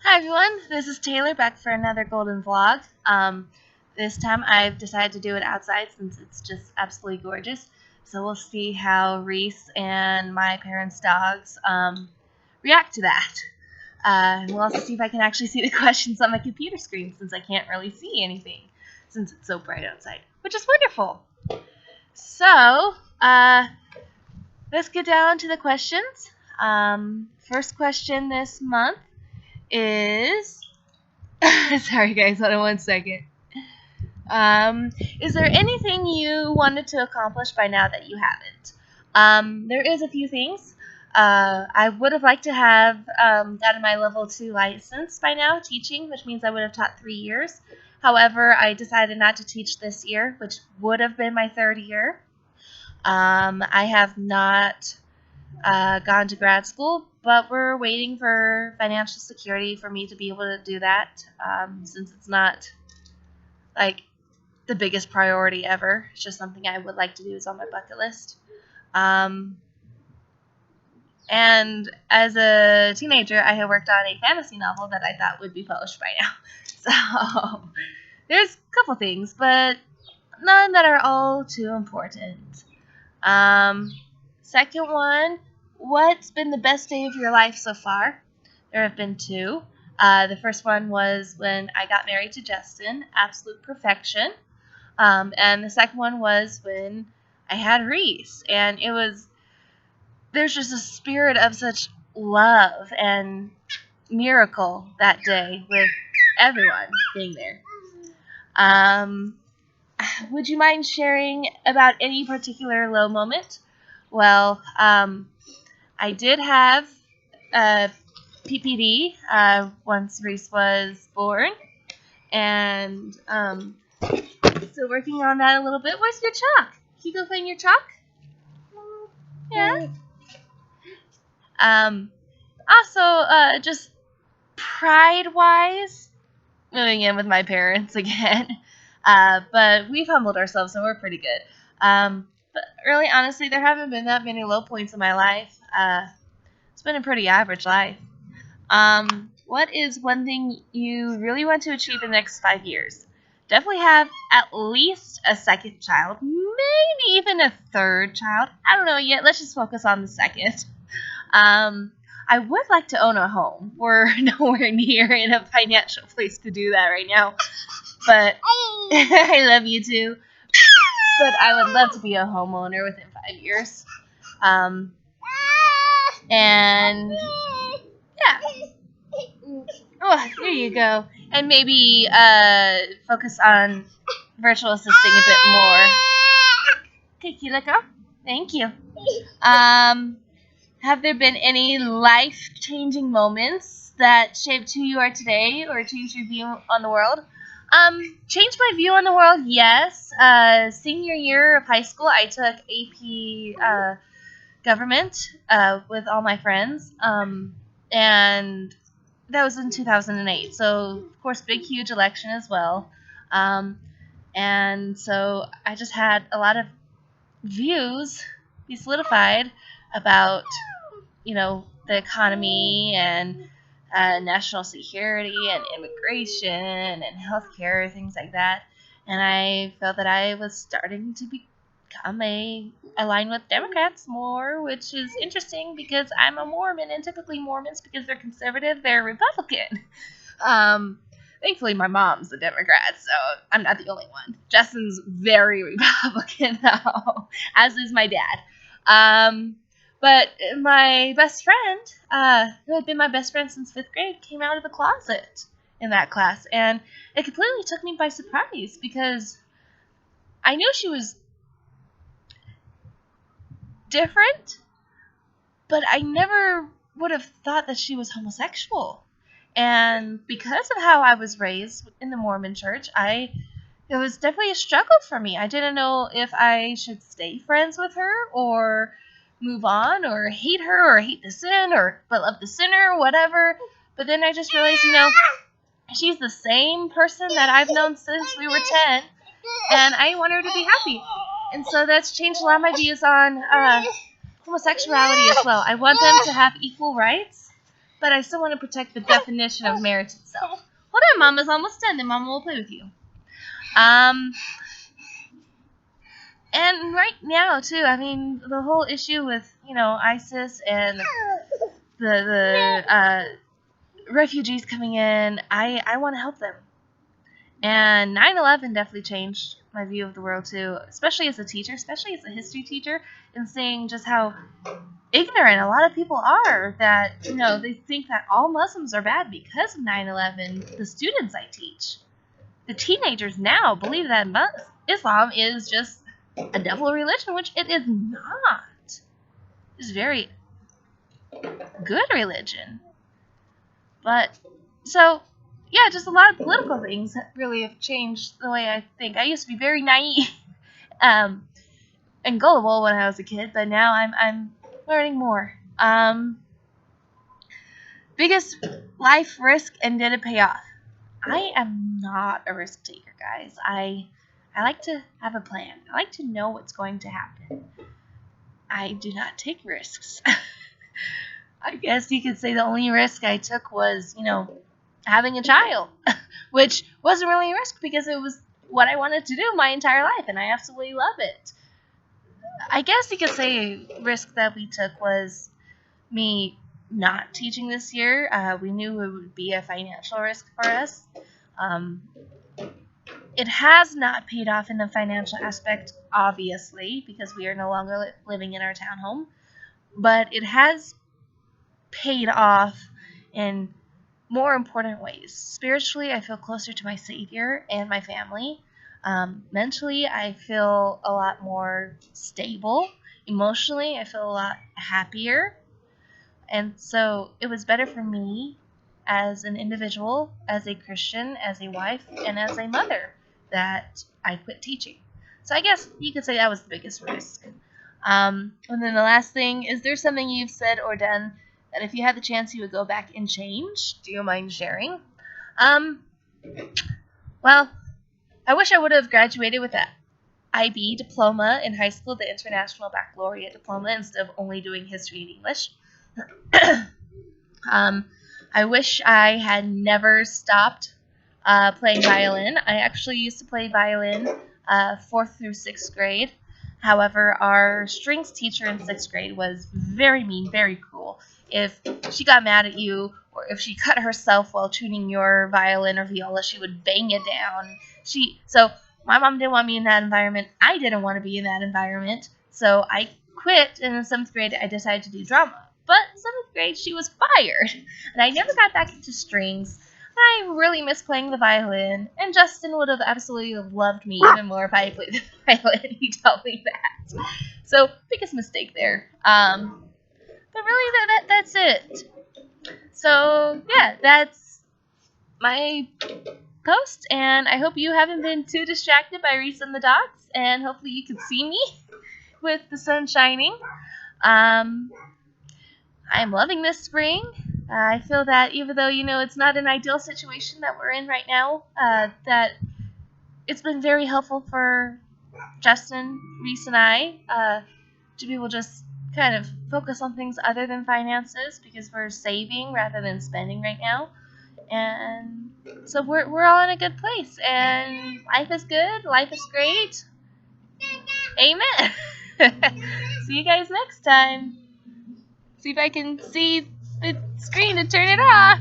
Hi everyone, this is Taylor back for another golden vlog. This time I've decided to do it outside since it's just absolutely gorgeous. So we'll see how Reese and my parents' dogs react to that. And we'll also see if I can actually see the questions on my computer screen since I can't really see anything since it's so bright outside, which is wonderful. So, let's get down to the questions. First question this month is sorry guys, hold on 1 second. Is there anything you wanted to accomplish by now that you haven't? There is a few things. I would have liked to have gotten my level 2 license by now, teaching, which means I would have taught 3 years. However, I decided not to teach this year, which would have been my 3rd year. I have not gone to grad school, but we're waiting for financial security for me to be able to do that, since it's not like the biggest priority ever. It's just something I would like to do. It's on my bucket list. And as a teenager, I had worked on a fantasy novel that I thought would be published by now. So there's a couple things, but none that are all too important. Second one, what's been the best day of your life so far? There have been 2. The first one was when I got married to Justin, absolute perfection. And the second one was when I had Reese, and there's just a spirit of such love and miracle that day with everyone being there. Would you mind sharing about any particular low moment? Well, I did have PPD once Reese was born, and still working on that a little bit. Where's your chalk? Can you go find your chalk? Yeah. Also, just pride-wise, moving in with my parents again. But we've humbled ourselves, so we're pretty good. But really, honestly, there haven't been that many low points in my life. It's been a pretty average life. What is one thing you really want to achieve in the next 5 years? Definitely have at least a second child, maybe even a third child. I don't know yet. Let's just focus on the second. I would like to own a home. We're nowhere near in a financial place to do that right now. But I love you too. But I would love to be a homeowner within 5 years. And yeah. Oh, there you go. And maybe focus on virtual assisting a bit more. Okay, cute little girl. Thank you. Have there been any life-changing moments that shaped who you are today or changed your view on the world? Changed my view on the world, yes. Senior year of high school, I took AP government with all my friends, and that was in 2008. So, of course, big, huge election as well. And so I just had a lot of views be solidified about, the economy and national security and immigration and healthcare, things like that. And I felt that I was starting to become aligned with Democrats more, which is interesting because I'm a Mormon, and typically Mormons, because they're conservative, they're Republican. Thankfully, my mom's a Democrat, so I'm not the only one. Justin's very Republican, though, as is my dad. But my best friend, who had been my best friend since 5th grade, came out of the closet in that class. And it completely took me by surprise because I knew she was different, but I never would have thought that she was homosexual. And because of how I was raised in the Mormon church, it was definitely a struggle for me. I didn't know if I should stay friends with her or move on or hate her or hate the sin but love the sinner or whatever. But then I just realized, she's the same person that I've known since we were 10, and I want her to be happy. And so that's changed a lot of my views on homosexuality as well. I want them to have equal rights, but I still want to protect the definition of marriage itself. Hold on, Mama's almost done. Then Mama will play with you. And right now too, I mean, the whole issue with ISIS and the refugees coming in, I want to help them. And 9/11 definitely changed my view of the world too, especially as a teacher, especially as a history teacher, and seeing just how ignorant a lot of people are, that they think that all Muslims are bad because of 9/11. The students I teach, the teenagers now, believe that Islam is just a devil religion, which it is not. It's very good religion. But so yeah, just a lot of political things that really have changed the way I think. I used to be very naive and gullible when I was a kid, but now I'm learning more. Biggest life risk, and did it pay off? I am not a risk taker, guys. I like to have a plan. I like to know what's going to happen. I do not take risks. I guess you could say the only risk I took was, having a child, which wasn't really a risk because it was what I wanted to do my entire life, and I absolutely love it. I guess you could say a risk that we took was me not teaching this year. We knew it would be a financial risk for us. It has not paid off in the financial aspect, obviously, because we are no longer living in our townhome, but it has paid off in more important ways. Spiritually, I feel closer to my Savior and my family. Mentally, I feel a lot more stable. Emotionally, I feel a lot happier. And so it was better for me as an individual, as a Christian, as a wife, and as a mother that I quit teaching. So I guess you could say that was the biggest risk. And then the last thing, is there something you've said or done that if you had the chance you would go back and change? Do you mind sharing? Well, I wish I would have graduated with that IB diploma in high school, the International Baccalaureate diploma, instead of only doing history and English. I wish I had never stopped playing violin. I actually used to play violin 4th through 6th grade. However, our strings teacher in 6th grade was very mean, very cruel. If she got mad at you, or if she cut herself while tuning your violin or viola, she would bang it down. So my mom didn't want me in that environment. I didn't want to be in that environment. So I quit, and in 7th grade, I decided to do drama. But in 7th grade, she was fired, and I never got back into strings. I really miss playing the violin, and Justin would have absolutely loved me even more if I played the violin. He told me that. So, biggest mistake there. But really, that's it. So, yeah, that's my post, and I hope you haven't been too distracted by Reese and the dogs, and hopefully you can see me with the sun shining. I'm loving this spring. I feel that even though, it's not an ideal situation that we're in right now, that it's been very helpful for Justin, Reese, and I to be able to just kind of focus on things other than finances, because we're saving rather than spending right now. And so we're all in a good place, and life is good, life is great. Amen. See you guys next time. See if I can see the screen to turn it off.